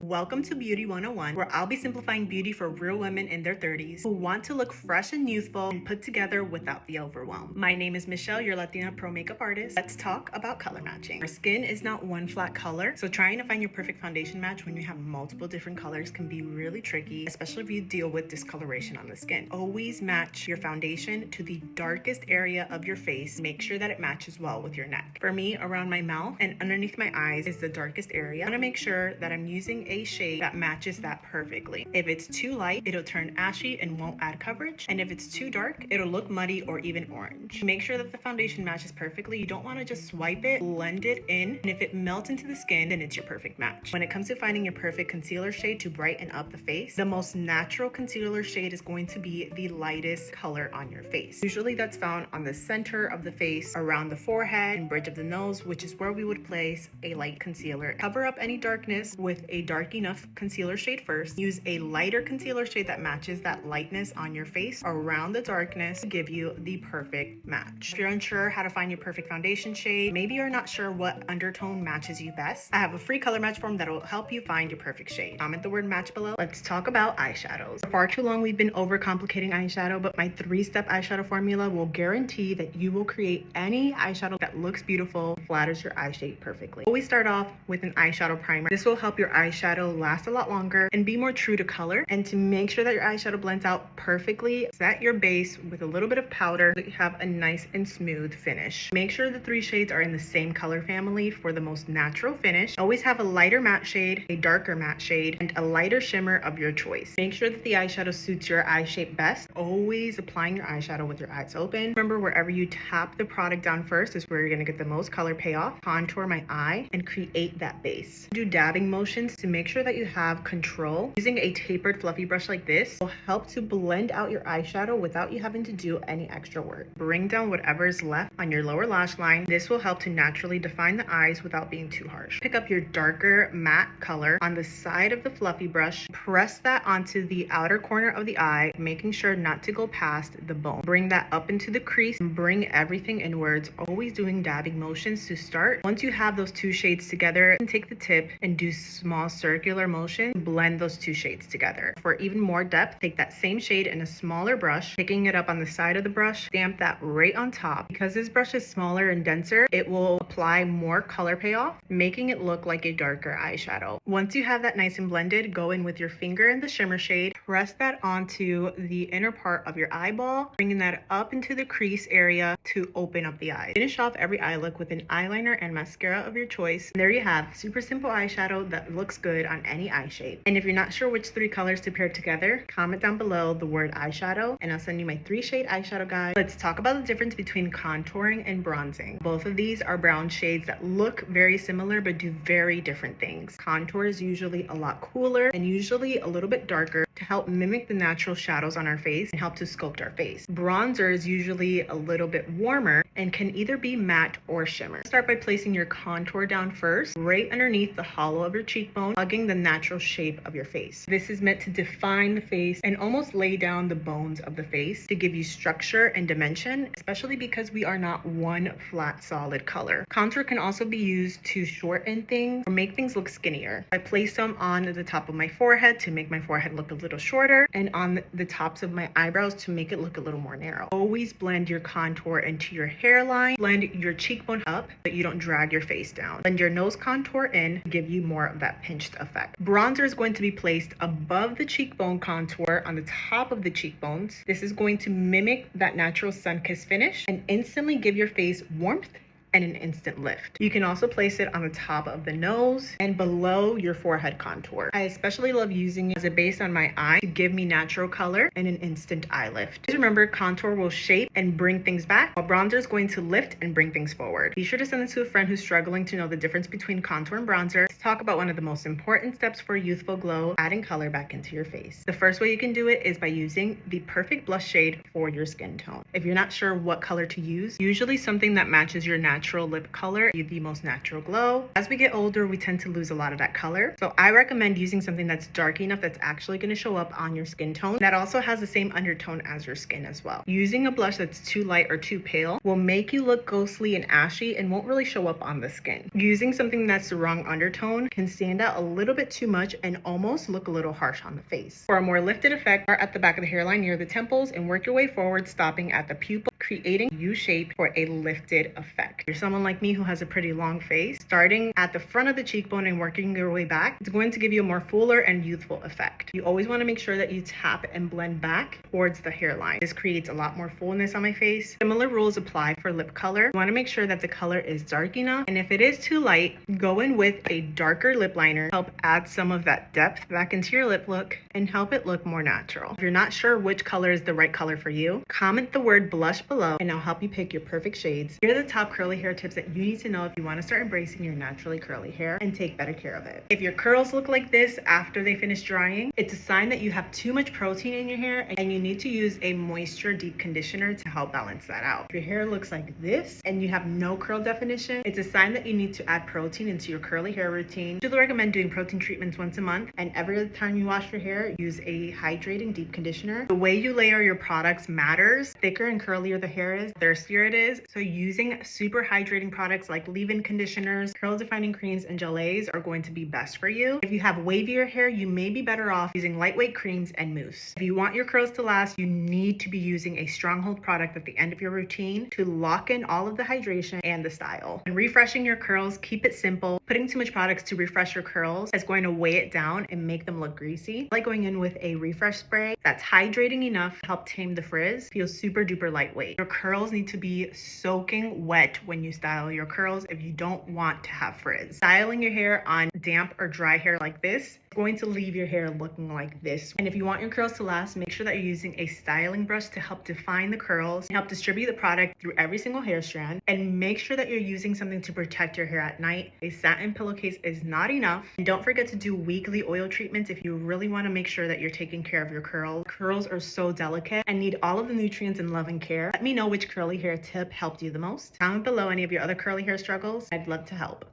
Welcome to Beauty 101, where I'll be simplifying beauty for real women in their 30s who want to look fresh and youthful and put together without the overwhelm. My name is Michelle, your Latina pro makeup artist. Let's talk about color matching. Our skin is not one flat color, so trying to find your perfect foundation match when you have multiple different colors can be really tricky, especially if you deal with discoloration on the skin. Always match your foundation to the darkest area of your face. Make sure that it matches well with your neck. For me, around my mouth and underneath my eyes is the darkest area. I want to make sure that I'm using a shade that matches that perfectly. If it's too light, it'll turn ashy and won't add coverage. And if it's too dark, it'll look muddy or even orange. Make sure that the foundation matches perfectly. You don't want to just swipe it, blend it in, and if it melts into the skin, then it's your perfect match. When it comes to finding your perfect concealer shade to brighten up the face, the most natural concealer shade is going to be the lightest color on your face. Usually that's found on the center of the face, around the forehead and bridge of the nose, which is where we would place a light concealer. Cover up any darkness with a dark enough concealer shade first. Use a lighter concealer shade that matches that lightness on your face around the darkness to give you the perfect match. If you're unsure how to find your perfect foundation shade, maybe you're not sure what undertone matches you best, I have a free color match form that will help you find your perfect shade. Comment the word match below. Let's talk about eyeshadows. For far too long we've been overcomplicating eyeshadow, but my 3-step eyeshadow formula will guarantee that you will create any eyeshadow that looks beautiful, flatters your eye shape perfectly. Always start off with an eyeshadow primer. This will help your eyeshadow last a lot longer and be more true to color. And to make sure that your eyeshadow blends out perfectly, set your base with a little bit of powder so you have a nice and smooth finish. Make sure the 3 shades are in the same color family for the most natural finish. Always have a lighter matte shade, a darker matte shade, and a lighter shimmer of your choice. Make sure that the eyeshadow suits your eye shape best. Always applying your eyeshadow with your eyes open. Remember, wherever you tap the product down first is where you're going to get the most color payoff. Contour my eye and create that base. Do dabbing motions to make sure that you have control. Using a tapered fluffy brush like this will help to blend out your eyeshadow without you having to do any extra work. Bring down whatever is left on your lower lash line. This will help to naturally define the eyes without being too harsh. Pick up your darker matte color on the side of the fluffy brush. Press that onto the outer corner of the eye, making sure not to go past the bone. Bring that up into the crease and bring everything inwards, always doing dabbing motions to start. Once you have those 2 shades together, take the tip and do small circular motions. Blend those 2 shades together. For even more depth, take that same shade in a smaller brush, picking it up on the side of the brush, stamp that right on top. Because this brush is smaller and denser, it will apply more color payoff, making it look like a darker eyeshadow. Once you have that nice and blended, go in with your finger in the shimmer shade, press that onto the inner part of your eyeball, bringing that up into the crease area to open up the eye. Finish off every eye look with an eyeliner and mascara of your choice. And there you have super simple eyeshadow that looks good on any eye shape. And if you're not sure which 3 colors to pair together, comment down below the word eyeshadow and I'll send you my 3-shade eyeshadow guide. Let's talk about the difference between contouring and bronzing. Both of these are brown shades that look very similar but do very different things. Contour is usually a lot cooler and usually a little bit darker to help mimic the natural shadows on our face and help to sculpt our face. Bronzer is usually a little bit warmer and can either be matte or shimmer. Start by placing your contour down first, right underneath the hollow of your cheekbone, hugging the natural shape of your face. This is meant to define the face and almost lay down the bones of the face to give you structure and dimension, especially because we are not one flat solid color. Contour can also be used to shorten things or make things look skinnier. I place some on the top of my forehead to make my forehead look a little shorter and on the tops of my eyebrows to make it look a little more narrow. Always blend your contour into your hairline. Blend your cheekbone up so you don't drag your face down. Blend your nose contour in to give you more of that pinched effect. Bronzer is going to be placed above the cheekbone contour on the top of the cheekbones. This is going to mimic that natural sun-kissed finish and instantly give your face warmth and an instant lift. You can also place it on the top of the nose and below your forehead contour. I especially love using it as a base on my eye to give me natural color and an instant eye lift. Just remember, contour will shape and bring things back, while bronzer is going to lift and bring things forward. Be sure to send this to a friend who's struggling to know the difference between contour and bronzer. Let's talk about one of the most important steps for youthful glow, adding color back into your face. The first way you can do it is by using the perfect blush shade for your skin tone. If you're not sure what color to use, usually something that matches your natural natural lip color, give the most natural glow. As we get older, we tend to lose a lot of that color. So I recommend using something that's dark enough that's actually going to show up on your skin tone that also has the same undertone as your skin as well. Using a blush that's too light or too pale will make you look ghostly and ashy and won't really show up on the skin. Using something that's the wrong undertone can stand out a little bit too much and almost look a little harsh on the face. For a more lifted effect, start at the back of the hairline near the temples and work your way forward, stopping at the pupil, creating U shape for a lifted effect. If you're someone like me who has a pretty long face, starting at the front of the cheekbone and working your way back, it's going to give you a more fuller and youthful effect. You always want to make sure that you tap and blend back towards the hairline. This creates a lot more fullness on my face. Similar rules apply for lip color. You want to make sure that the color is dark enough, and if it is too light, go in with a darker lip liner, help add some of that depth back into your lip look and help it look more natural. If you're not sure which color is the right color for you, comment the word blush below and I'll help you pick your perfect shades. Here are the top curly hair tips that you need to know if you want to start embracing your naturally curly hair and take better care of it. If your curls look like this after they finish drying, it's a sign that you have too much protein in your hair and you need to use a moisture deep conditioner to help balance that out. If your hair looks like this and you have no curl definition, it's a sign that you need to add protein into your curly hair routine. I recommend doing protein treatments once a month, and every time you wash your hair, use a hydrating deep conditioner. The way you layer your products matters. Thicker and curlier the hair is, thirstier it is. So using super hydrating products like leave-in conditioners, curl defining creams, and gelées are going to be best for you. If you have wavier hair, you may be better off using lightweight creams and mousse. If you want your curls to last, you need to be using a stronghold product at the end of your routine to lock in all of the hydration and the style. And refreshing your curls, keep it simple. Putting too much products to refresh your curls is going to weigh it down and make them look greasy. I like going in with a refresh spray that's hydrating enough to help tame the frizz, feels super duper lightweight. Your curls need to be soaking wet when you style your curls if you don't want to have frizz. Styling your hair on damp or dry hair like this is going to leave your hair looking like this. And if you want your curls to last, make sure that you're using a styling brush to help define the curls and help distribute the product through every single hair strand. And make sure that you're using something to protect your hair at night. A satin pillowcase is not enough. And don't forget to do weekly oil treatments if you really want to make sure that you're taking care of your curls. Curls are so delicate and need all of the nutrients and love and care. Let me know which curly hair tip helped you the most. Comment below any of your other curly hair struggles. I'd love to help.